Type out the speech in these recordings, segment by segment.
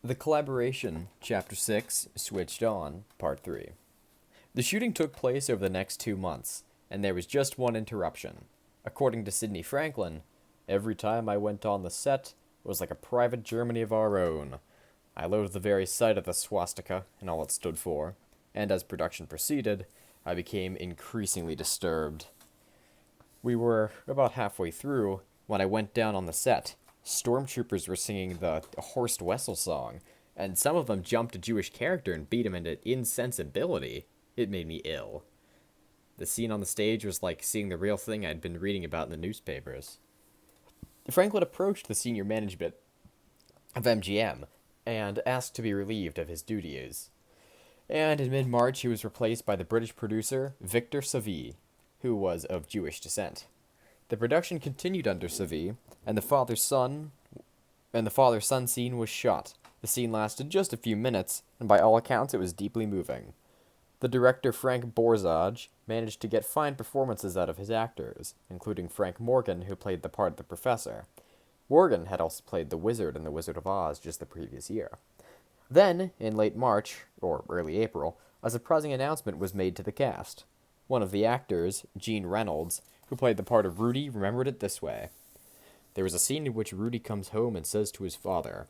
The Collaboration, Chapter 6, Switched On, Part 3. The shooting took place over the next 2 months, and there was just one interruption. According to Sidney Franklin, every time I went on the set, it was like a private Germany of our own. I loathed the very sight of the swastika and all it stood for, and as production proceeded, I became increasingly disturbed. We were about halfway through when I went down on the set. Stormtroopers were singing the Horst Wessel song, and some of them jumped a Jewish character and beat him into insensibility. It made me ill. The scene on the stage was like seeing the real thing I'd been reading about in the newspapers. Franklin approached the senior management of MGM and asked to be relieved of his duties. And in mid-March, he was replaced by the British producer Victor Savy, who was of Jewish descent. The production continued under Savy, and the father-son scene was shot. The scene lasted just a few minutes, and by all accounts, it was deeply moving. The director Frank Borzage managed to get fine performances out of his actors, including Frank Morgan, who played the part of the professor. Morgan had also played the wizard in The Wizard of Oz just the previous year. Then, in late March, or early April, a surprising announcement was made to the cast. One of the actors, Gene Reynolds, who played the part of Rudy, remembered it this way. There was a scene in which Rudy comes home and says to his father,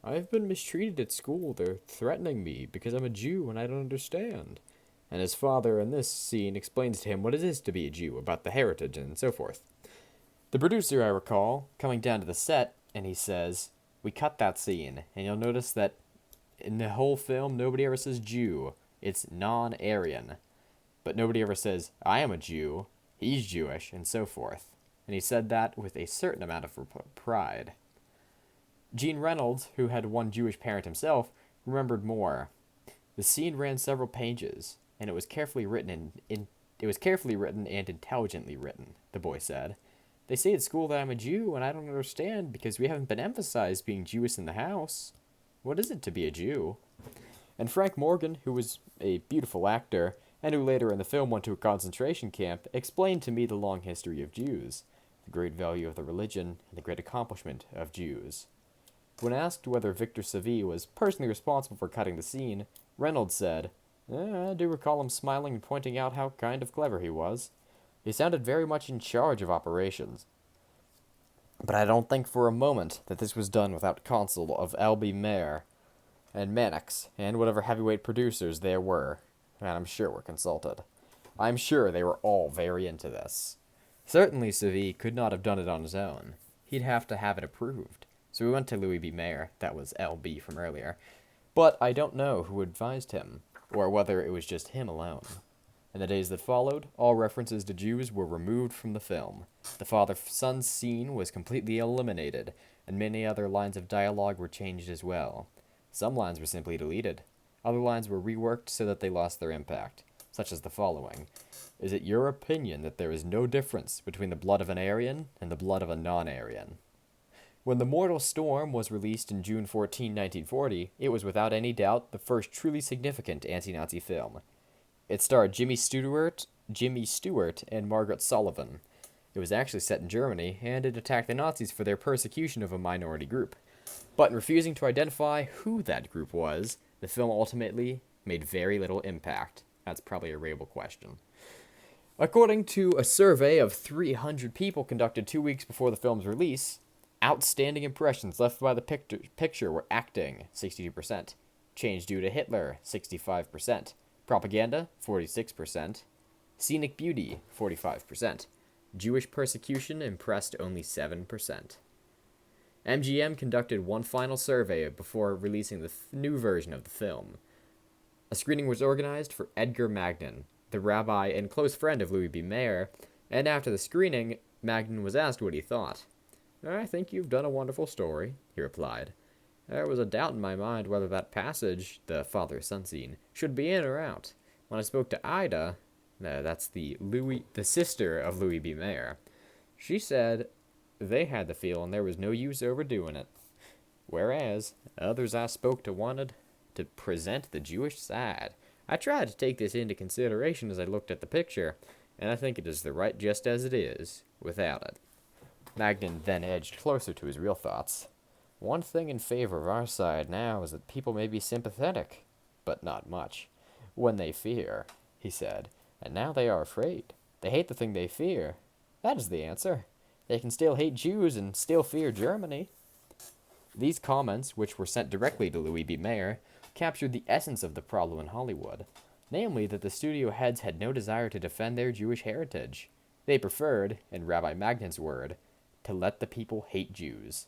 "I've been mistreated at school. They're threatening me because I'm a Jew and I don't understand." And his father in this scene explains to him what it is to be a Jew, about the heritage and so forth. The producer, I recall, coming down to the set, and he says, "We cut that scene, and you'll notice that in the whole film, nobody ever says Jew. It's non-Aryan. But nobody ever says, I am a Jew, he's Jewish, and so forth." And he said that with a certain amount of pride. Gene Reynolds, who had one Jewish parent himself, remembered more. The scene ran several pages, and it was carefully written and intelligently written, the boy said. "They say at school that I'm a Jew, and I don't understand because we haven't been emphasized being Jewish in the house. What is it to be a Jew?" And Frank Morgan, who was a beautiful actor, and who later in the film went to a concentration camp, explained to me the long history of Jews, the great value of the religion, and the great accomplishment of Jews. When asked whether Victor Savy was personally responsible for cutting the scene, Reynolds said, I do recall him smiling and pointing out how kind of clever he was. He sounded very much in charge of operations. But I don't think for a moment that this was done without counsel of Albie Mayer and Mannix, and whatever heavyweight producers there were, and I'm sure were consulted. I'm sure they were all very into this. Certainly Savy could not have done it on his own. He'd have to have it approved. So we went to Louis B. Mayer, that was LB from earlier, but I don't know who advised him, or whether it was just him alone. In the days that followed, all references to Jews were removed from the film. The father-son scene was completely eliminated, and many other lines of dialogue were changed as well. Some lines were simply deleted. Other lines were reworked so that they lost their impact, such as the following. "Is it your opinion that there is no difference between the blood of an Aryan and the blood of a non-Aryan?" When The Mortal Storm was released in June 14, 1940, it was without any doubt the first truly significant anti-Nazi film. It starred Jimmy Stewart, and Margaret Sullivan. It was actually set in Germany, and it attacked the Nazis for their persecution of a minority group. But in refusing to identify who that group was, the film ultimately made very little impact. That's probably a racial question. According to a survey of 300 people conducted 2 weeks before the film's release, outstanding impressions left by the picture were acting, 62%, change due to Hitler, 65%, propaganda, 46%, scenic beauty, 45%, Jewish persecution impressed only 7%. MGM conducted one final survey before releasing the new version of the film. A screening was organized for Edgar Magnan, the rabbi and close friend of Louis B. Mayer, and after the screening, Magnan was asked what he thought. "I think you've done a wonderful story," he replied. "There was a doubt in my mind whether that passage, the father-son scene, should be in or out. When I spoke to Ida, that's the sister of Louis B. Mayer, she said they had the feeling there was no use overdoing it. Whereas others I spoke to wanted to present the Jewish side. I tried to take this into consideration as I looked at the picture, and I think it is the right just as it is, without it." Magnan then edged closer to his real thoughts. One thing in favor of our side now is that people may be sympathetic, but not much, when they fear, he said, and now they are afraid. They hate the thing they fear. That is the answer. They can still hate Jews and still fear Germany. These comments, which were sent directly to Louis B. Mayer, captured the essence of the problem in Hollywood, namely that the studio heads had no desire to defend their Jewish heritage. They preferred, in Rabbi Magnan's word, to let the people hate Jews.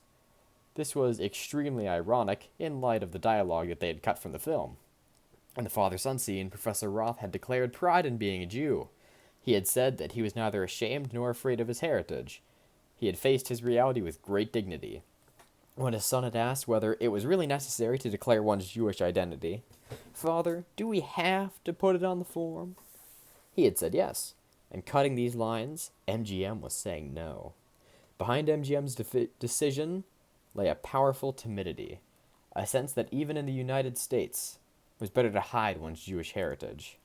This was extremely ironic in light of the dialogue that they had cut from the film. In the father-son scene, Professor Roth had declared pride in being a Jew. He had said that he was neither ashamed nor afraid of his heritage. He had faced his reality with great dignity. When his son had asked whether it was really necessary to declare one's Jewish identity, "Father, do we have to put it on the form?" He had said yes, and cutting these lines, MGM was saying no. Behind MGM's decision lay a powerful timidity, a sense that even in the United States, it was better to hide one's Jewish heritage.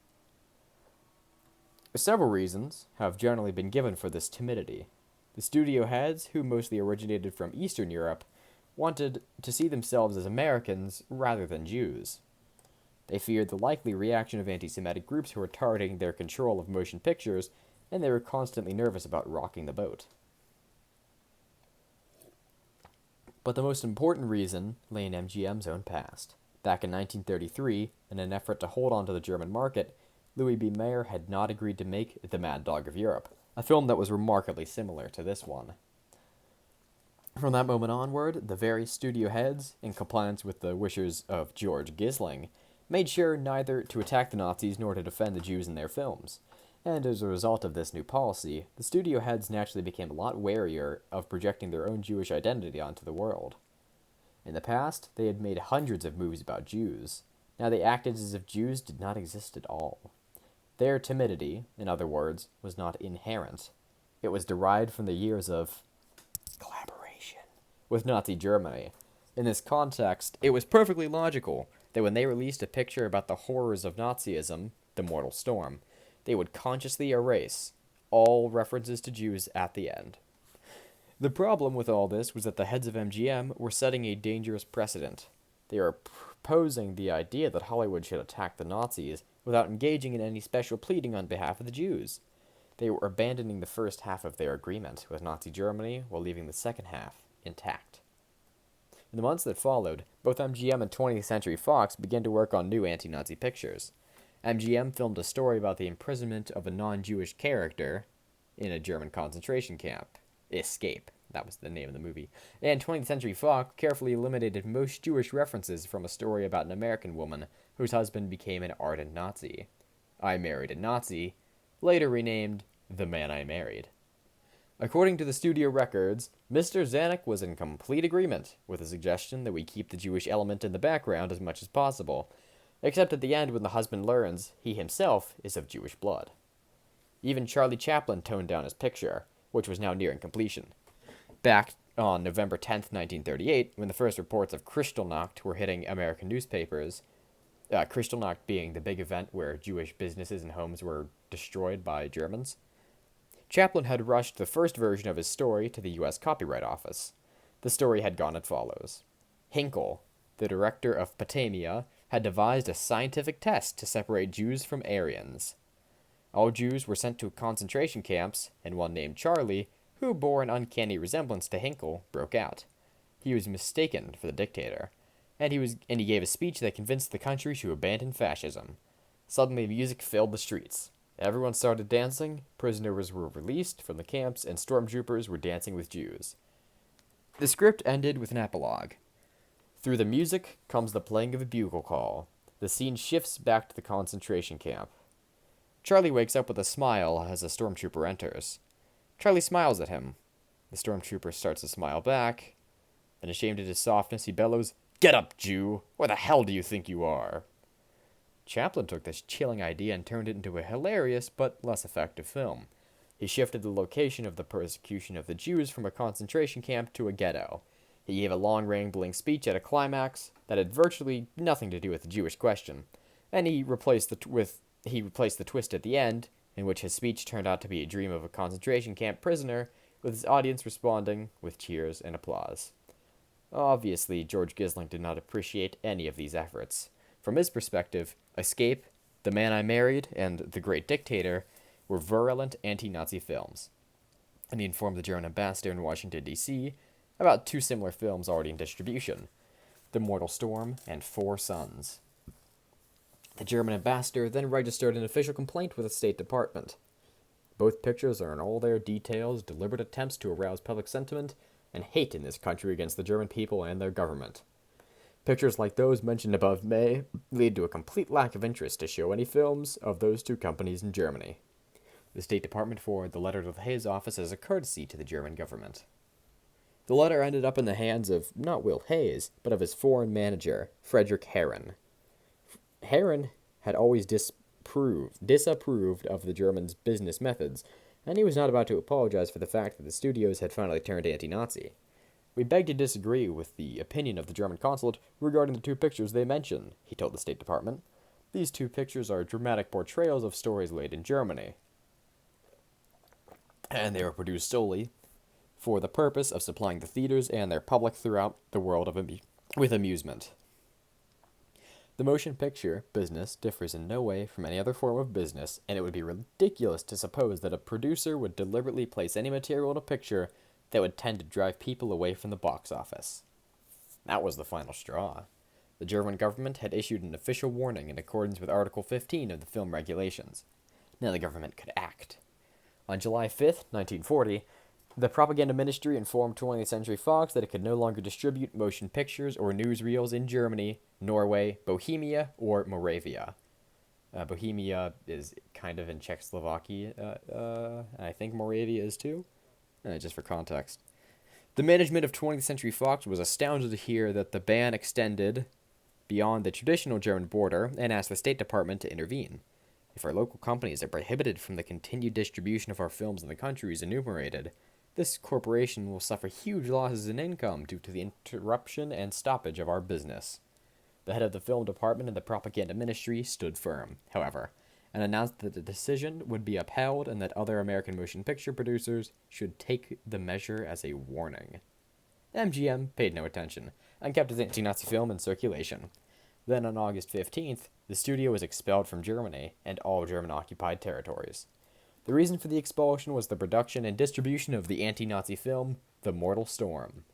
Several reasons have generally been given for this timidity. The studio heads, who mostly originated from Eastern Europe, wanted to see themselves as Americans rather than Jews. They feared the likely reaction of anti-Semitic groups who were targeting their control of motion pictures, and they were constantly nervous about rocking the boat. But the most important reason lay in MGM's own past. Back in 1933, in an effort to hold on to the German market, Louis B. Mayer had not agreed to make The Mad Dog of Europe, a film that was remarkably similar to this one. From that moment onward, the various studio heads, in compliance with the wishes of George Gisling, made sure neither to attack the Nazis nor to defend the Jews in their films. And as a result of this new policy, the studio heads naturally became a lot warier of projecting their own Jewish identity onto the world. In the past, they had made hundreds of movies about Jews. Now they acted as if Jews did not exist at all. Their timidity, in other words, was not inherent. It was derived from the years of collaboration with Nazi Germany. In this context, it was perfectly logical that when they released a picture about the horrors of Nazism, The Mortal Storm, they would consciously erase all references to Jews at the end. The problem with all this was that the heads of MGM were setting a dangerous precedent. They were proposing the idea that Hollywood should attack the Nazis without engaging in any special pleading on behalf of the Jews. They were abandoning the first half of their agreement with Nazi Germany while leaving the second half intact. In the months that followed, both MGM and 20th Century Fox began to work on new anti-Nazi pictures. MGM filmed a story about the imprisonment of a non-Jewish character in a German concentration camp. Escape, that was the name of the movie. And 20th Century Fox carefully eliminated most Jewish references from a story about an American woman whose husband became an ardent Nazi. I Married a Nazi, later renamed The Man I Married. According to the studio records, Mr. Zanuck was in complete agreement with the suggestion that we keep the Jewish element in the background as much as possible, except at the end when the husband learns he himself is of Jewish blood. Even Charlie Chaplin toned down his picture, which was now nearing completion. Back on November 10th, 1938, when the first reports of Kristallnacht were hitting American newspapers, Kristallnacht being the big event where Jewish businesses and homes were destroyed by Germans, Chaplin had rushed the first version of his story to the U.S. Copyright Office. The story had gone as follows. Hinkle, the director of Potamia, had devised a scientific test to separate Jews from Aryans. All Jews were sent to concentration camps, and one named Charlie, who bore an uncanny resemblance to Hinkle, broke out. He was mistaken for the dictator, and he gave a speech that convinced the country to abandon fascism. Suddenly music filled the streets. Everyone started dancing, prisoners were released from the camps, and stormtroopers were dancing with Jews. The script ended with an epilogue. Through the music comes the playing of a bugle call. The scene shifts back to the concentration camp. Charlie wakes up with a smile as a stormtrooper enters. Charlie smiles at him. The stormtrooper starts to smile back. Then, ashamed at his softness, he bellows, "Get up, Jew! Where the hell do you think you are?" Chaplin took this chilling idea and turned it into a hilarious but less effective film. He shifted the location of the persecution of the Jews from a concentration camp to a ghetto. He gave a long rambling speech at a climax that had virtually nothing to do with the Jewish question, and he replaced the twist at the end, in which his speech turned out to be a dream of a concentration camp prisoner, with his audience responding with cheers and applause. Obviously, George Gisling did not appreciate any of these efforts. From his perspective, Escape, The Man I Married, and The Great Dictator were virulent anti-Nazi films, and he informed the German ambassador in Washington, D.C. about two similar films already in distribution, The Mortal Storm and Four Sons. The German ambassador then registered an official complaint with the State Department. Both pictures are in all their details deliberate attempts to arouse public sentiment and hate in this country against the German people and their government. Pictures like those mentioned above may lead to a complete lack of interest to show any films of those two companies in Germany. The State Department forwarded the letter to the Hayes office as a courtesy to the German government. The letter ended up in the hands of not Will Hayes, but of his foreign manager, Frederick Herren. Herren had always disapproved of the Germans' business methods, and he was not about to apologize for the fact that the studios had finally turned anti-Nazi. We beg to disagree with the opinion of the German consulate regarding the two pictures they mention, he told the State Department. These two pictures are dramatic portrayals of stories laid in Germany, and they were produced solely for the purpose of supplying the theaters and their public throughout the world with amusement. The motion picture business differs in no way from any other form of business, and it would be ridiculous to suppose that a producer would deliberately place any material in a picture that would tend to drive people away from the box office. That was the final straw. The German government had issued an official warning in accordance with Article 15 of the film regulations. Now the government could act. On July 5th, 1940, the propaganda ministry informed 20th Century Fox that it could no longer distribute motion pictures or newsreels in Germany, Norway, Bohemia, or Moravia. Bohemia is kind of in Czechoslovakia. I think Moravia is too. Just for context. The management of 20th Century Fox was astounded to hear that the ban extended beyond the traditional German border and asked the State Department to intervene. If our local companies are prohibited from the continued distribution of our films in the countries enumerated, this corporation will suffer huge losses in income due to the interruption and stoppage of our business. The head of the film department and the propaganda ministry stood firm, however, and announced that the decision would be upheld and that other American motion picture producers should take the measure as a warning. MGM paid no attention and kept his anti-Nazi film in circulation. Then on August 15th, the studio was expelled from Germany and all German-occupied territories. The reason for the expulsion was the production and distribution of the anti-Nazi film, The Mortal Storm.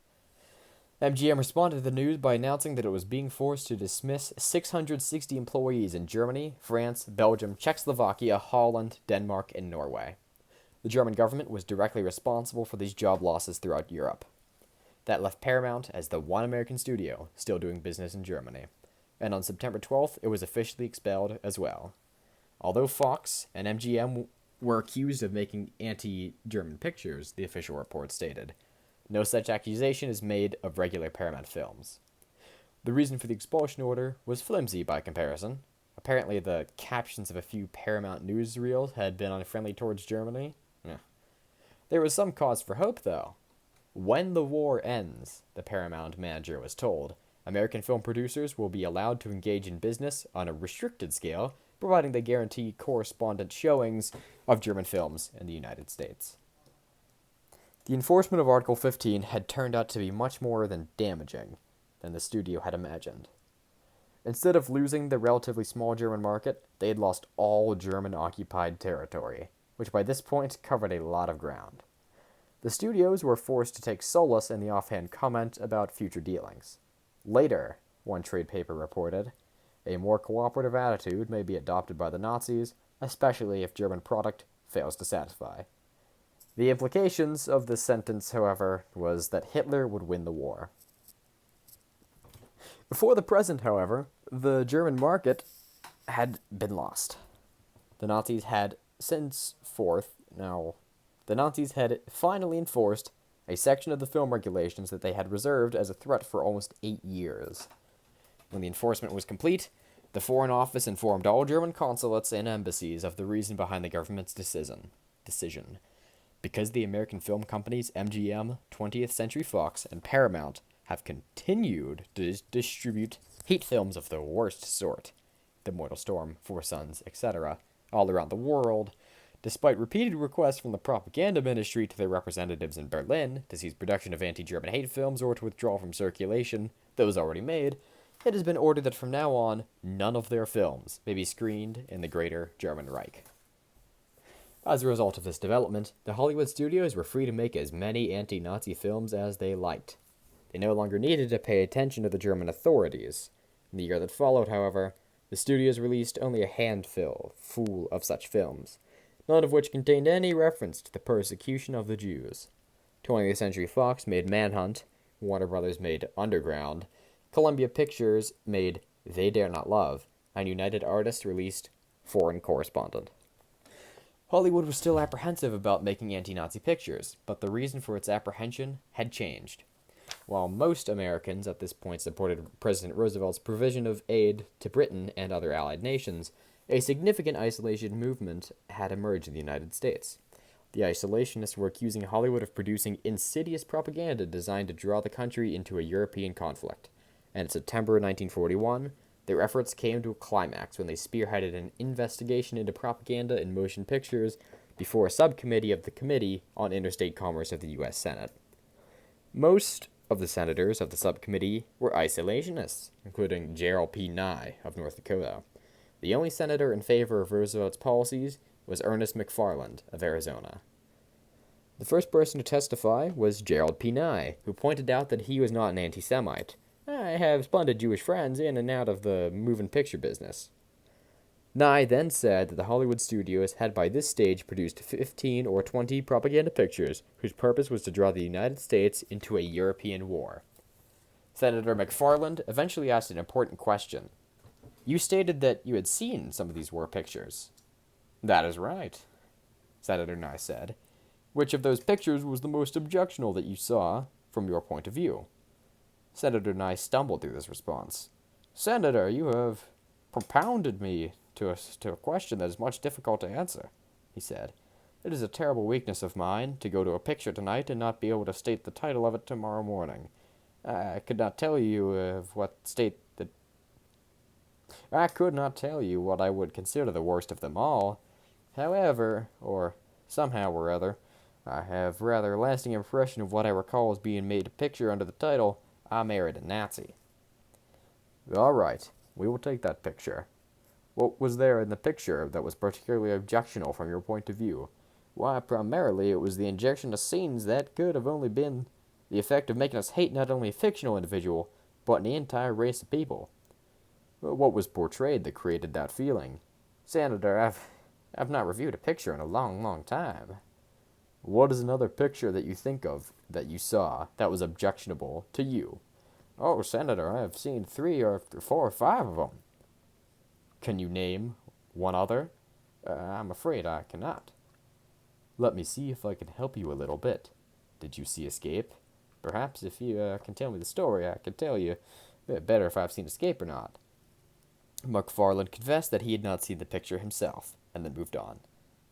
MGM responded to the news by announcing that it was being forced to dismiss 660 employees in Germany, France, Belgium, Czechoslovakia, Holland, Denmark, and Norway. The German government was directly responsible for these job losses throughout Europe. That left Paramount as the one American studio still doing business in Germany. And on September 12th, it was officially expelled as well. Although Fox and MGM were accused of making anti-German pictures, the official report stated, no such accusation is made of regular Paramount films. The reason for the expulsion order was flimsy by comparison. Apparently the captions of a few Paramount newsreels had been unfriendly towards Germany. There was some cause for hope, though. When the war ends, the Paramount manager was told, American film producers will be allowed to engage in business on a restricted scale, providing they guarantee correspondent showings of German films in the United States. The enforcement of Article 15 had turned out to be much more than damaging than the studio had imagined. Instead of losing the relatively small German market, they had lost all German-occupied territory, which by this point covered a lot of ground. The studios were forced to take solace in the offhand comment about future dealings. Later, one trade paper reported, a more cooperative attitude may be adopted by the Nazis, especially if German product fails to satisfy. The implications of this sentence, however, was that Hitler would win the war. Before the present, however, the German market had been lost. The Nazis had finally enforced a section of the film regulations that they had reserved as a threat for almost 8 years. When the enforcement was complete, the Foreign Office informed all German consulates and embassies of the reason behind the government's decision. Because the American film companies MGM, 20th Century Fox, and Paramount have continued to distribute hate films of the worst sort, The Mortal Storm, Four Sons, etc., all around the world, Despite repeated requests from the propaganda ministry to their representatives in Berlin to cease production of anti-German hate films or to withdraw from circulation those already made, it has been ordered that from now on, none of their films may be screened in the Greater German Reich. As a result of this development, the Hollywood studios were free to make as many anti-Nazi films as they liked. They no longer needed to pay attention to the German authorities. In the year that followed, however, the studios released only a handful of such films, none of which contained any reference to the persecution of the Jews. 20th Century Fox made Manhunt, Warner Brothers made Underground, Columbia Pictures made They Dare Not Love, and United Artists released Foreign Correspondent. Hollywood was still apprehensive about making anti-Nazi pictures, but the reason for its apprehension had changed. While most Americans at this point supported President Roosevelt's provision of aid to Britain and other Allied nations, a significant isolation movement had emerged in the United States. The isolationists were accusing Hollywood of producing insidious propaganda designed to draw the country into a European conflict. And in September 1941, their efforts came to a climax when they spearheaded an investigation into propaganda in motion pictures before a subcommittee of the Committee on Interstate Commerce of the U.S. Senate. Most of the senators of the subcommittee were isolationists, including Gerald P. Nye of North Dakota. The only senator in favor of Roosevelt's policies was Ernest McFarland of Arizona. The first person to testify was Gerald P. Nye, who pointed out that he was not an anti-Semite. "I have splendid Jewish friends in and out of the moving picture business." Nye then said that the Hollywood studios had by this stage produced 15 or 20 propaganda pictures whose purpose was to draw the United States into a European war. Senator McFarland eventually asked an important question. "You stated that you had seen some of these war pictures." "That is right," Senator Nye said. "Which of those pictures was the most objectionable that you saw from your point of view?" Senator Nye stumbled through this response. "Senator, you have propounded me to a question that is much difficult to answer," he said. "It is a terrible weakness of mine to go to a picture tonight and not be able to state the title of it tomorrow morning. I could not tell you what I would consider the worst of them all. However, or somehow or other, I have rather a lasting impression of what I recall as being made a picture under the title, 'I Married a Nazi.'" "All right, we will take that picture. What was there in the picture that was particularly objectionable from your point of view?" "Why, primarily it was the injection of scenes that could have only been the effect of making us hate not only a fictional individual, but an entire race of people." "What was portrayed that created that feeling?" "Senator, I've not reviewed a picture in a long, long time." "What is another picture that you think of that you saw that was objectionable to you?" "Oh, Senator, I have seen 3 or 4 or 5 of them." "Can you name one other?" "I'm afraid I cannot." "Let me see if I can help you a little bit. Did you see Escape?" "Perhaps if you can tell me the story, I can tell you better if I've seen Escape or not." McFarland confessed that he had not seen the picture himself, and then moved on.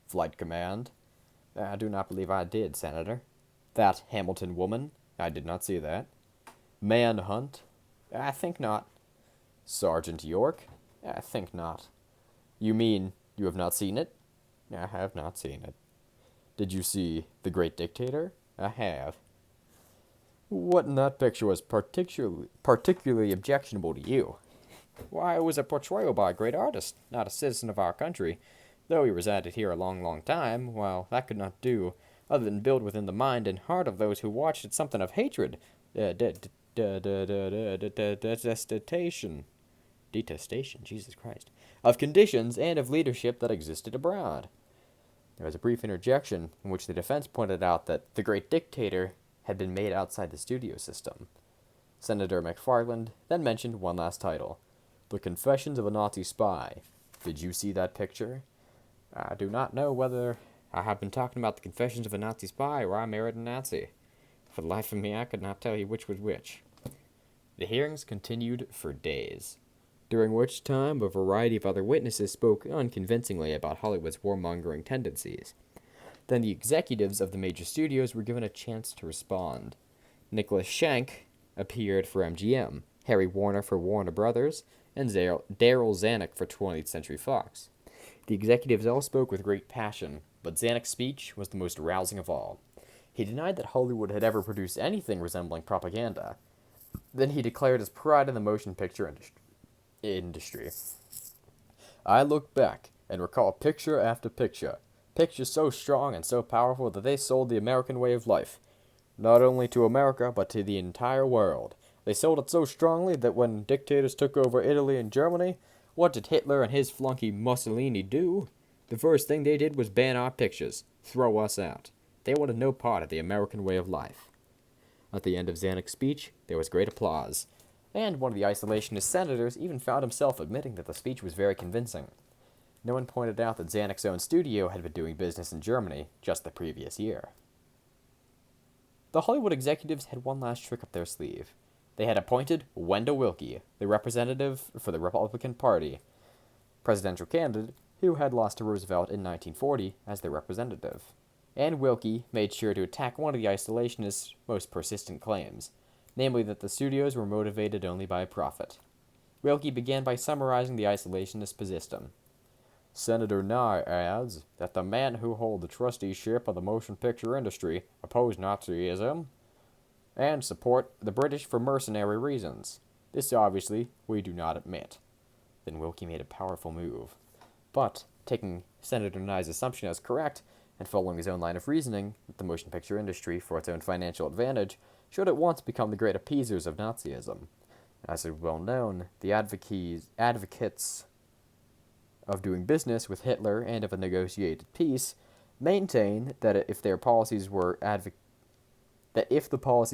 "Flight Command?" "I do not believe I did, Senator." "That Hamilton Woman?" "I did not see that." "Manhunt?" "I think not." "Sergeant York?" "I think not." "You mean you have not seen it?" "I have not seen it." "Did you see The Great Dictator?" "I have." "What in that picture was particularly objectionable to you?" "Why, it was a portrayal by a great artist, not a citizen of our country, though he resided here a long, long time, while that could not do other than build within the mind and heart of those who watched it something of hatred, detestation, Jesus Christ, of conditions and of leadership that existed abroad." There was a brief interjection in which the defense pointed out that The Great Dictator had been made outside the studio system. Senator McFarland then mentioned one last title, The Confessions of a Nazi Spy. "Did you see that picture?" "I do not know whether I have been talking about The Confessions of a Nazi Spy or I Married a Nazi. For the life of me, I could not tell you which was which." The hearings continued for days, during which time a variety of other witnesses spoke unconvincingly about Hollywood's warmongering tendencies. Then the executives of the major studios were given a chance to respond. Nicholas Schenck appeared for MGM, Harry Warner for Warner Brothers, and Darryl Zanuck for 20th Century Fox. The executives all spoke with great passion, but Zanuck's speech was the most rousing of all. He denied that Hollywood had ever produced anything resembling propaganda. Then he declared his pride in the motion picture industry. I look back and recall picture after picture, pictures so strong and so powerful that they sold the American way of life, not only to America, but to the entire world. They sold it so strongly that when dictators took over Italy and Germany, what did Hitler and his flunky Mussolini do? The first thing they did was ban our pictures, throw us out. They wanted no part of the American way of life. At the end of Zanuck's speech, there was great applause, and one of the isolationist senators even found himself admitting that the speech was very convincing. No one pointed out that Zanuck's own studio had been doing business in Germany just the previous year. The Hollywood executives had one last trick up their sleeve. They had appointed Wendell Willkie, the representative for the Republican Party, presidential candidate who had lost to Roosevelt in 1940 as their representative. And Willkie made sure to attack one of the isolationists' most persistent claims, namely that the studios were motivated only by profit. Willkie began by summarizing the isolationist position. Senator Nye adds that the men who hold the trusteeship of the motion picture industry oppose Nazism and support the British for mercenary reasons. This obviously we do not admit. Then Willkie made a powerful move. But, taking Senator Nye's assumption as correct, and following his own line of reasoning, that the motion picture industry, for its own financial advantage, should at once become the great appeasers of Nazism. As is well known, the advocates of doing business with Hitler and of a negotiated peace maintain that if the policies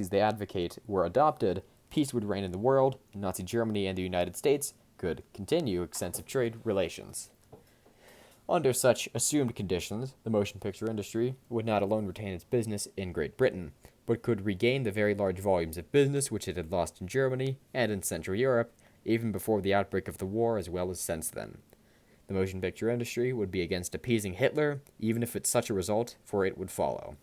they advocate were adopted, peace would reign in the world, and Nazi Germany and the United States could continue extensive trade relations. Under such assumed conditions, the motion picture industry would not alone retain its business in Great Britain, but could regain the very large volumes of business which it had lost in Germany and in Central Europe, even before the outbreak of the war as well as since then. The motion picture industry would be against appeasing Hitler, even if it's such a result, for it would follow.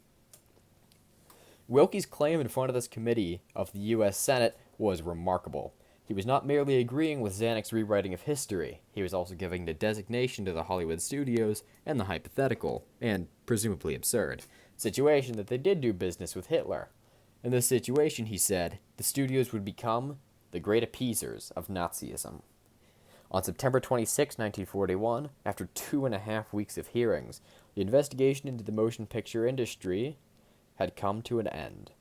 Willkie's claim in front of this committee of the U.S. Senate was remarkable. He was not merely agreeing with Zanuck's rewriting of history, he was also giving the designation to the Hollywood studios and the hypothetical, and presumably absurd, situation that they did do business with Hitler. In this situation, he said, the studios would become the great appeasers of Nazism. On September 26, 1941, after 2.5 weeks of hearings, the investigation into the motion picture industry had come to an end.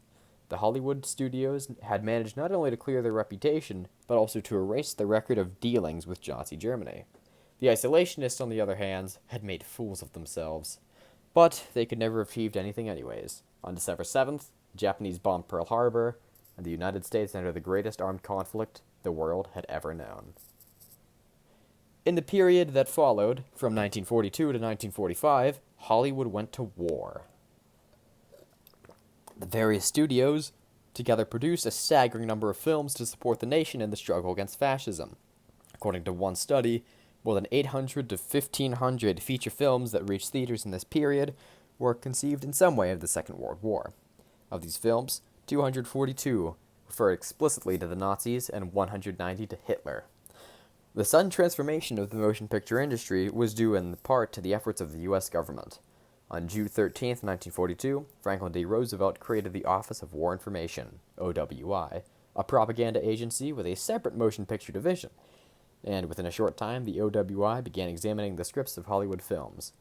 The Hollywood studios had managed not only to clear their reputation, but also to erase the record of dealings with Nazi Germany. The isolationists, on the other hand, had made fools of themselves. But they could never have achieved anything anyways. On December 7th, the Japanese bombed Pearl Harbor, and the United States entered the greatest armed conflict the world had ever known. In the period that followed, from 1942 to 1945, Hollywood went to war. The various studios together produced a staggering number of films to support the nation in the struggle against fascism. According to one study, more than 800 to 1,500 feature films that reached theaters in this period were conceived in some way of the Second World War. Of these films, 242 referred explicitly to the Nazis and 190 to Hitler. The sudden transformation of the motion picture industry was due in part to the efforts of the U.S. government. On June 13, 1942, Franklin D. Roosevelt created the Office of War Information, OWI, a propaganda agency with a separate motion picture division, and within a short time, the OWI began examining the scripts of Hollywood films.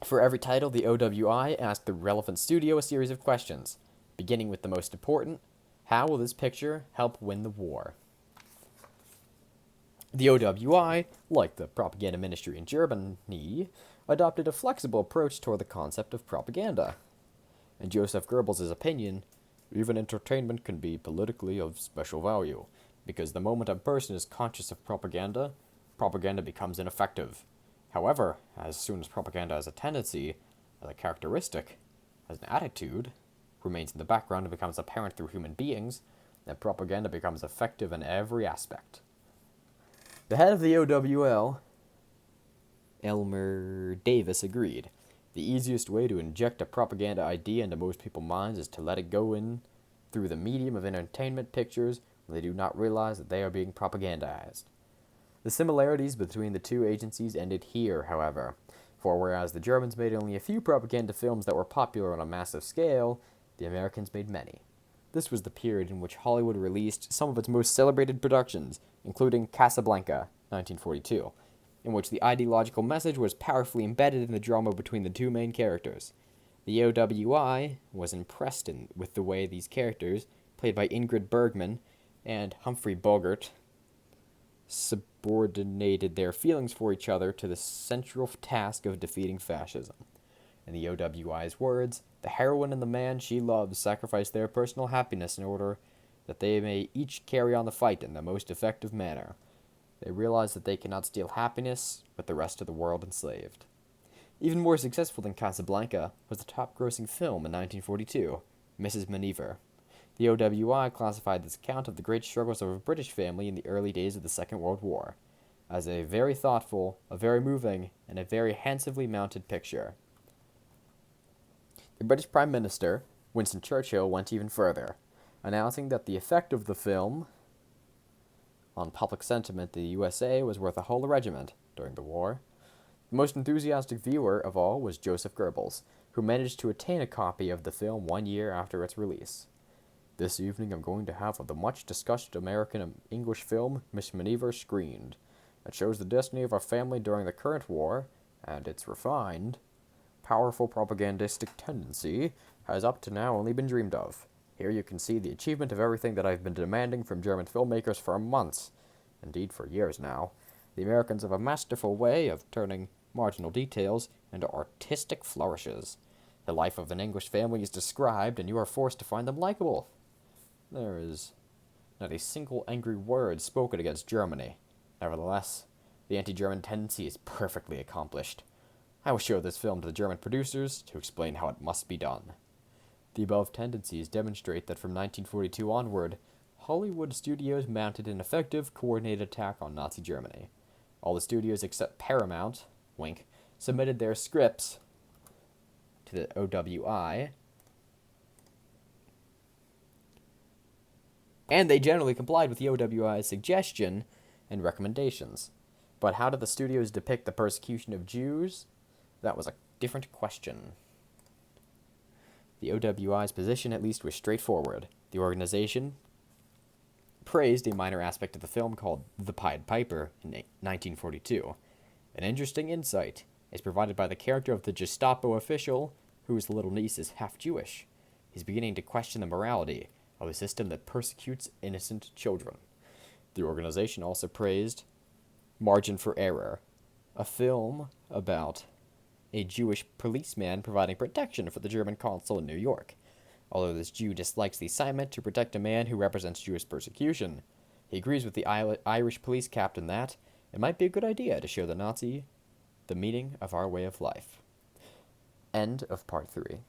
For every title, the OWI asked the relevant studio a series of questions, beginning with the most important: how will this picture help win the war? The OWI, like the propaganda ministry in Germany, adopted a flexible approach toward the concept of propaganda. In Joseph Goebbels' opinion, even entertainment can be politically of special value, because the moment a person is conscious of propaganda, propaganda becomes ineffective. However, as soon as propaganda as a tendency, as a characteristic, as an attitude, remains in the background and becomes apparent through human beings, then propaganda becomes effective in every aspect. The head of the OWL, Elmer Davis, agreed. The easiest way to inject a propaganda idea into most people's minds is to let it go in through the medium of entertainment pictures when they do not realize that they are being propagandized. The similarities between the two agencies ended here, however, For whereas the Germans made only a few propaganda films that were popular on a massive scale, the Americans made many. This was the period in which Hollywood released some of its most celebrated productions, including Casablanca, 1942, in which the ideological message was powerfully embedded in the drama between the two main characters. The OWI was impressed with the way these characters, played by Ingrid Bergman and Humphrey Bogart, subordinated their feelings for each other to the central task of defeating fascism. In the OWI's words, the heroine and the man she loves sacrifice their personal happiness in order that they may each carry on the fight in the most effective manner. They realize that they cannot steal happiness with the rest of the world enslaved. Even more successful than Casablanca was the top-grossing film in 1942, Mrs. Miniver. The OWI classified this account of the great struggles of a British family in the early days of the Second World War as a very thoughtful, a very moving, and a very handsomely mounted picture. The British Prime Minister, Winston Churchill, went even further, announcing that the effect of the film on public sentiment in the USA was worth a whole regiment during the war. The most enthusiastic viewer of all was Joseph Goebbels, who managed to attain a copy of the film 1 year after its release. This evening I'm going to have the much-discussed American-English film Miss Miniver screened. It shows the destiny of a family during the current war, and its refined, powerful propagandistic tendency has up to now only been dreamed of. Here you can see the achievement of everything that I've been demanding from German filmmakers for months, indeed for years now. The Americans have a masterful way of turning marginal details into artistic flourishes. The life of an English family is described, and you are forced to find them likable. There is not a single angry word spoken against Germany. Nevertheless, the anti-German tendency is perfectly accomplished. I will show this film to the German producers to explain how it must be done. The above tendencies demonstrate that from 1942 onward, Hollywood studios mounted an effective, coordinated attack on Nazi Germany. All the studios except Paramount, wink, submitted their scripts to the OWI, and they generally complied with the OWI's suggestion and recommendations. But how did the studios depict the persecution of Jews? That was a different question. The OWI's position, at least, was straightforward. The organization praised a minor aspect of the film called The Pied Piper in 1942. An interesting insight is provided by the character of the Gestapo official, whose little niece is half Jewish. He's beginning to question the morality of a system that persecutes innocent children. The organization also praised Margin for Error, a film about a Jewish policeman providing protection for the German consul in New York. Although this Jew dislikes the assignment to protect a man who represents Jewish persecution, he agrees with the Irish police captain that it might be a good idea to show the Nazi the meaning of our way of life. End of part 3.